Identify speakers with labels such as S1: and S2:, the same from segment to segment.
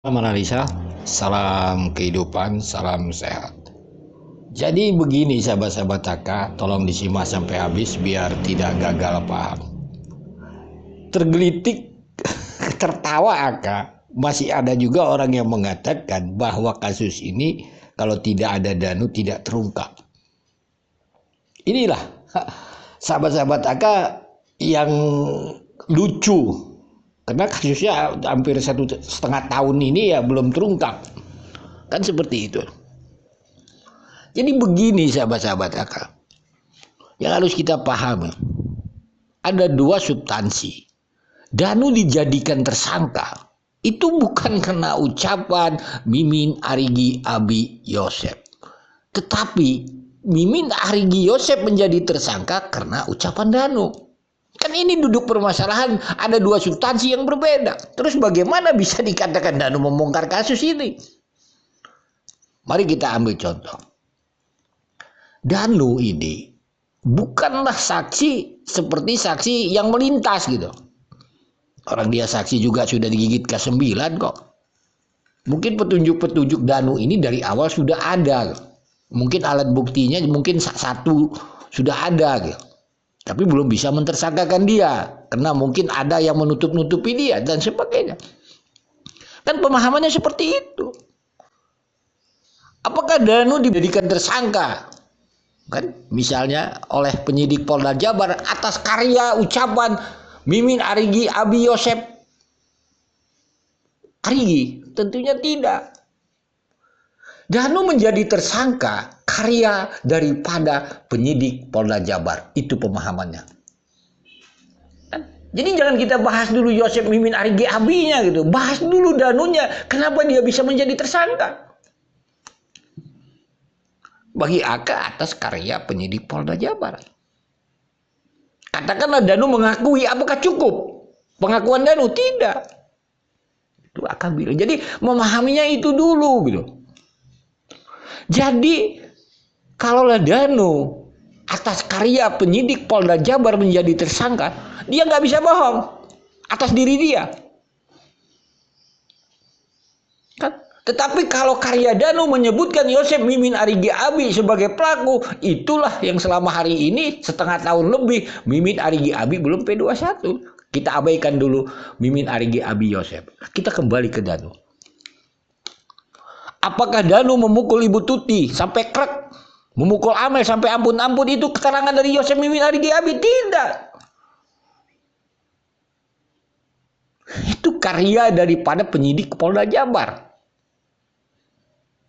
S1: Salam analisa, salam kehidupan, salam sehat. Jadi begini sahabat-sahabat AK, tolong disimak sampai habis biar tidak gagal paham. Tergelitik, tertawa AK, masih ada juga orang yang mengatakan bahwa kasus ini kalau tidak ada Danu tidak terungkap. Inilah sahabat-sahabat AK yang lucu. Karena kasusnya hampir 1,5 tahun ini ya belum terungkap. Kan seperti itu. Jadi begini sahabat-sahabat akal. Yang harus kita pahami. Ada dua substansi. Danu dijadikan tersangka. Itu bukan karena ucapan Mimin Arigi Abi Yosef. Tetapi Mimin Arigi Yosef menjadi tersangka karena ucapan Danu. Kan ini duduk permasalahan, ada dua substansi yang berbeda. Terus bagaimana bisa dikatakan Danu membongkar kasus ini? Mari kita ambil contoh. Danu ini bukanlah saksi seperti saksi yang melintas gitu. Orang dia saksi juga sudah digigit ke-9 kok. Mungkin petunjuk-petunjuk Danu ini dari awal sudah ada. Mungkin alat buktinya mungkin satu sudah ada gitu. Tapi belum bisa mentersangkakan dia karena mungkin ada yang menutup-nutupi dia dan sebagainya. Kan pemahamannya seperti itu. Apakah Danu dijadikan tersangka? Kan misalnya oleh penyidik Polda Jabar atas karya ucapan Mimin Arigi Abi Yosef Arigi? Tentunya tidak. Danu menjadi tersangka karya daripada penyidik Polda Jabar. Itu pemahamannya. Jadi jangan kita bahas dulu Yosef Mimin Arigi Abinya gitu. Bahas dulu Danunya. Kenapa dia bisa menjadi tersangka? Bagi AK atas karya penyidik Polda Jabar. Katakanlah Danu mengakui, apakah cukup? Pengakuan Danu? Tidak. Itu AK bilang. Jadi memahaminya itu dulu gitu. Jadi kalau Danu atas karya penyidik Polda Jabar menjadi tersangka, dia nggak bisa bohong atas diri dia. Kan? Tetapi kalau karya Danu menyebutkan Yosef Mimin Arigi Abi sebagai pelaku, itulah yang selama hari ini setengah tahun lebih Mimin Arigi Abi belum P21. Kita abaikan dulu Mimin Arigi Abi Yosef. Kita kembali ke Danu. Apakah Danu memukul Ibu Tuti sampai krek, memukul Amel sampai ampun-ampun, itu keterangan dari Yosef Mimin Arigi Abi? Tidak. Itu karya daripada penyidik Polda Jabar.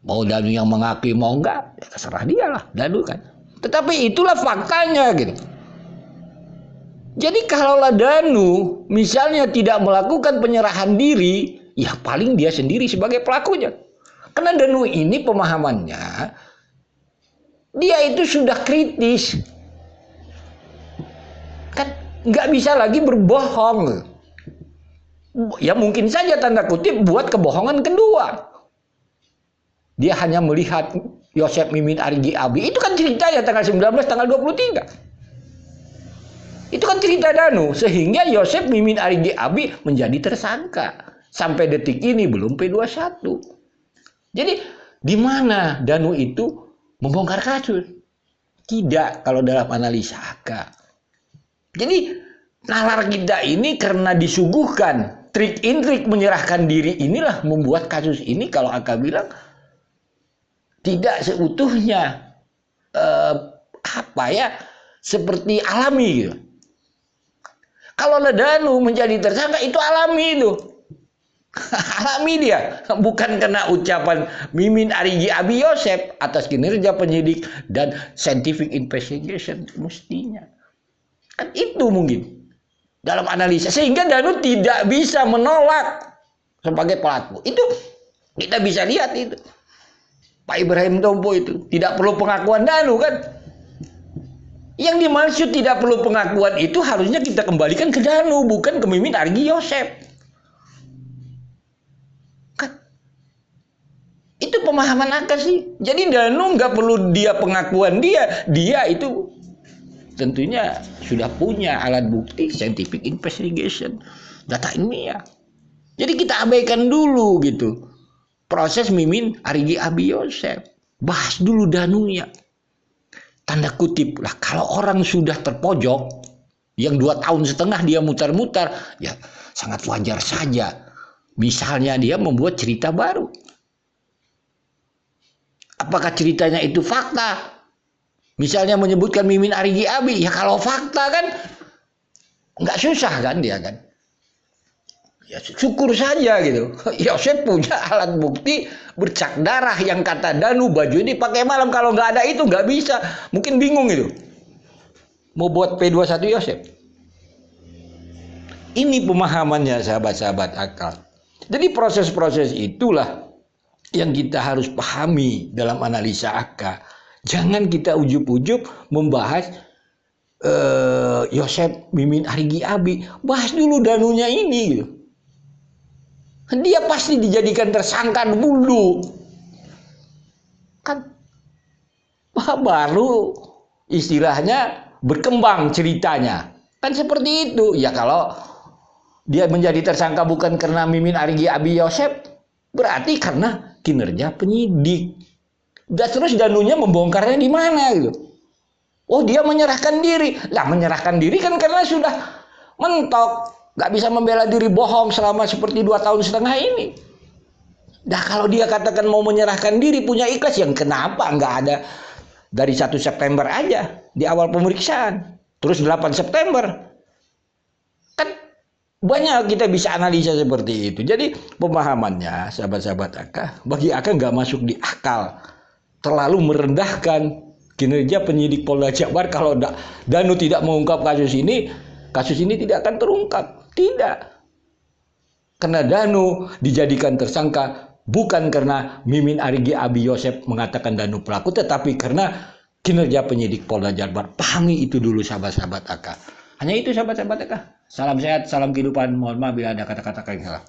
S1: Mau Danu yang mengakui mau enggak, ya terserah dia lah, Danu kan. Tetapi itulah faktanya gitu. Jadi kalaulah Danu misalnya tidak melakukan penyerahan diri, ya paling dia sendiri sebagai pelakunya. Karena Danu ini pemahamannya, dia itu sudah kritis. Kan nggak bisa lagi berbohong. Ya mungkin saja tanda kutip buat kebohongan kedua. Dia hanya melihat Yosef Mimin Arigi Abi. Itu kan ceritanya tanggal 19, tanggal 23. Itu kan cerita Danu. Sehingga Yosef Mimin Arigi Abi menjadi tersangka. Sampai detik ini belum P21. Jadi di mana Danu itu membongkar kasus? Tidak kalau dalam analisa AK. Jadi nalar kita ini karena disuguhkan trik-intrik menyerahkan diri inilah membuat kasus ini kalau AK bilang tidak seutuhnya seperti alami gitu. Kalau Danu menjadi tersangka itu alami itu. Alami dia, bukan karena ucapan Mimin Arigi Abi Yosef atas kinerja penyidik dan scientific investigation mestinya. Kan itu mungkin dalam analisa, sehingga Danu tidak bisa menolak sebagai pelaku. Itu kita bisa lihat itu. Pak Ibrahim Tompo itu tidak perlu pengakuan Danu kan. Yang dimaksud tidak perlu pengakuan itu harusnya kita kembalikan ke Danu, bukan ke Mimin Arigi Yosef. Itu pemahaman AK sih. Jadi Danu nggak perlu dia pengakuan dia itu tentunya sudah punya alat bukti scientific investigation, data ilmiah. Jadi kita abaikan dulu gitu proses Mimin Arigi Abi Yosef. Bahas dulu danunya. Tanda kutip lah, kalau orang sudah terpojok, yang 2 tahun setengah dia mutar-mutar, ya sangat wajar saja. Misalnya dia membuat cerita baru. Apakah ceritanya itu fakta? Misalnya menyebutkan Mimin Arigi Abi, ya kalau fakta kan nggak susah kan dia kan. Ya syukur saja gitu. Yosef punya alat bukti bercak darah yang kata Danu baju ini pakai malam, kalau nggak ada itu nggak bisa. Mungkin bingung itu. Mau buat P21 Yosef. Ini pemahamannya sahabat-sahabat akal. Jadi proses-proses itulah yang kita harus pahami dalam analisa akal. Jangan kita ujub-ujub membahas Yosef Mimin Arigi Abi. Bahas dulu danunya ini gitu. Dia pasti dijadikan tersangka dulu. Kan baru istilahnya berkembang ceritanya. Kan seperti itu. Ya kalau dia menjadi tersangka bukan karena Mimin Arigi Abi Yosef, berarti karena kinerja penyidik. Dan terus danunya membongkarnya di mana gitu. Oh, dia menyerahkan diri. Lah menyerahkan diri kan karena sudah mentok. Gak bisa membela diri bohong selama seperti 2 tahun setengah ini. Nah kalau dia katakan mau menyerahkan diri, punya ikhlas, yang kenapa nggak ada dari 1 September aja di awal pemeriksaan, terus 8 September. Kan banyak kita bisa analisa seperti itu. Jadi pemahamannya sahabat-sahabat akal, bagi akal nggak masuk di akal. Terlalu merendahkan kinerja penyidik Polda Jabar. Kalau Danu tidak mengungkap kasus ini tidak akan terungkap. Tidak. Karena Danu dijadikan tersangka bukan karena Mimin Arigi Abi Yosef mengatakan Danu pelaku, tetapi karena kinerja penyidik Polda Jabar. Pahami itu dulu sahabat-sahabat akal. Hanya itu sahabat-sahabat akal. Salam sehat, salam kehidupan. Mohon maaf bila ada kata-kata yang salah.